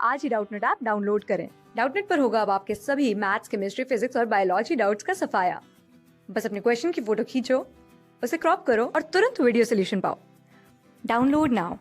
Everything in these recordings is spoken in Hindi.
आज ही डाउटनेट ऐप डाउनलोड करें। डाउटनेट पर होगा अब आपके सभी मैथ्स, केमिस्ट्री, फिजिक्स और बायोलॉजी डाउट्स का सफाया। बस अपने क्वेश्चन की फोटो खींचो, उसे क्रॉप करो और तुरंत वीडियो सोल्यूशन पाओ। Download now.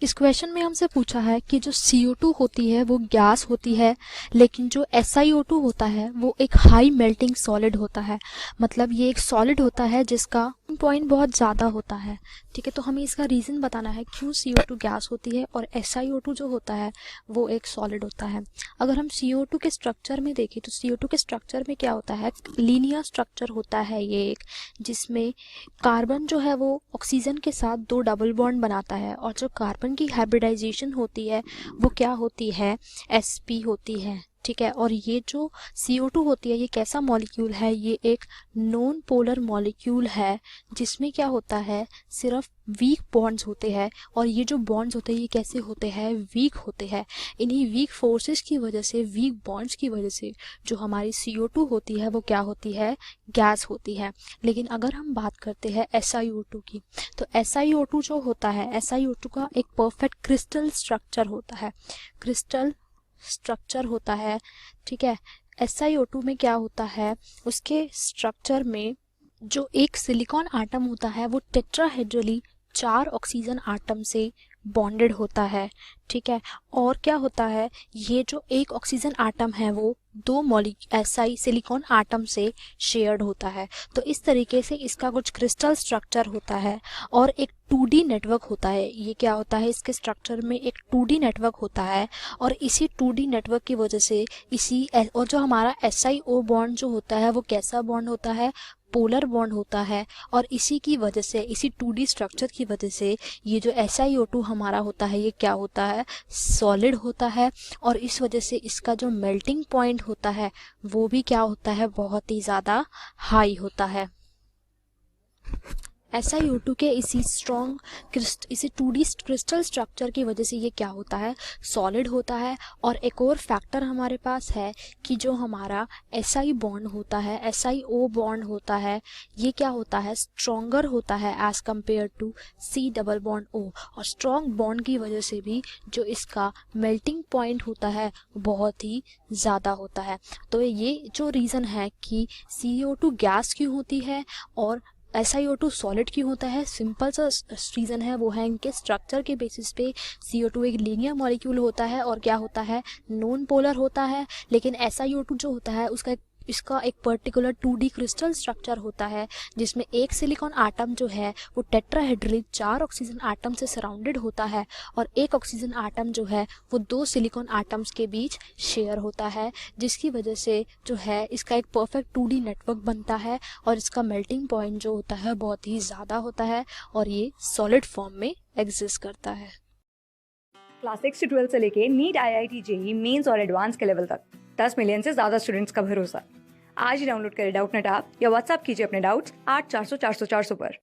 इस क्वेश्चन में हमसे पूछा है कि जो CO2 होती है वो गैस होती है, लेकिन जो SiO2 होता है वो एक हाई मेल्टिंग सॉलिड होता है। मतलब ये एक सॉलिड होता है जिसका पॉइंट बहुत ज़्यादा होता है। ठीक है, तो हमें इसका रीज़न बताना है क्यों CO2 गैस होती है और SiO2 जो होता है वो एक सॉलिड होता है। अगर हम CO2 के स्ट्रक्चर में देखें तो CO2 के स्ट्रक्चर में क्या होता है, लीनियर स्ट्रक्चर होता है ये एक, जिसमें कार्बन जो है वो ऑक्सीजन के साथ दो डबल बॉन्ड बनाता है और जो कार्बन की हाइब्रिडाइजेशन होती है वो क्या होती है, sp होती है। ठीक है, और ये जो CO2 होती है ये कैसा मॉलिक्यूल है, ये एक नॉन पोलर मॉलिक्यूल है जिसमें क्या होता है, सिर्फ वीक बॉन्ड्स होते हैं। और ये जो बॉन्ड्स होते हैं ये कैसे होते हैं, वीक होते हैं। इन्हीं वीक फोर्सेस की वजह से, वीक बॉन्ड्स की वजह से जो हमारी CO2 होती है वो क्या होती है, गैस होती है। लेकिन अगर हम बात करते हैं SiO2 की, तो SiO2 जो होता है, SiO2 का एक परफेक्ट क्रिस्टल स्ट्रक्चर होता है, क्रिस्टल स्ट्रक्चर होता है। ठीक है, SiO2 में क्या होता है, उसके स्ट्रक्चर में जो एक सिलिकॉन आटम होता है वो टेट्राहेड्रली 4 ऑक्सीजन आटम से बॉन्डेड होता है। ठीक है, और क्या होता है, ये जो एक ऑक्सीजन आटम है वो दो SI सिलिकॉन आटम से शेयर्ड होता है। तो इस तरीके से इसका कुछ क्रिस्टल स्ट्रक्चर होता है और एक 2D नेटवर्क होता है। ये क्या होता है, इसके स्ट्रक्चर में एक 2D नेटवर्क होता है और इसी 2D नेटवर्क की वजह से और जो हमारा SiO बॉन्ड जो होता है वो कैसा बॉन्ड होता है, पोलर बॉन्ड होता है। और इसी की वजह से, इसी 2D स्ट्रक्चर की वजह से ये जो SiO2 हमारा होता है ये क्या होता है, सॉलिड होता है। और इस वजह से इसका जो मेल्टिंग पॉइंट होता है वो भी क्या होता है, बहुत ही ज़्यादा हाई होता है। SiO2 के इसी 2D क्रिस्टल स्ट्रक्चर की वजह से ये क्या होता है, सॉलिड होता है। और एक और फैक्टर हमारे पास है कि जो हमारा Si बॉन्ड होता है, SiO बॉन्ड होता है, ये क्या होता है, स्ट्रॉन्गर होता है as compare to C double bond O। और स्ट्रॉन्ग बॉन्ड की वजह से भी जो इसका मेल्टिंग पॉइंट होता है बहुत ही ज़्यादा होता है। तो ये जो रीज़न है कि CO2 गैस क्यों होती है और SiO2 सॉलिड क्यों होता है, सिंपल सा रीज़न है, वो है इनके स्ट्रक्चर के बेसिस पे CO2 एक लीनियर मॉलिक्यूल होता है और क्या होता है, नॉन पोलर होता है। लेकिन SiO2 जो होता है इसका एक पर्टिकुलर 2D क्रिस्टल स्ट्रक्चर होता है जिसमें एक सिलिकॉन आटम जो है वो टेट्राहेड्रली 4 ऑक्सीजन आटम से सराउंडेड होता है और एक ऑक्सीजन आटम जो है वो दो सिलिकॉन आटम्स के बीच शेयर होता है, जिसकी वजह से जो है इसका एक परफेक्ट 2D नेटवर्क बनता है और इसका मेल्टिंग पॉइंट जो होता है बहुत ही ज़्यादा होता है और ये सॉलिड फॉर्म में एग्जिस्ट करता है। क्लास 6 से 12 से लेके नीट, IIT, JEE मेंस और एडवांस के लेवल तक 10 मिलियन से ज्यादा स्टूडेंट्स का भरोसा। आज ही डाउनलोड करें डाउटनेट ऐप या व्हाट्सएप कीजिए अपने डाउट्स 8400 400 400 पर।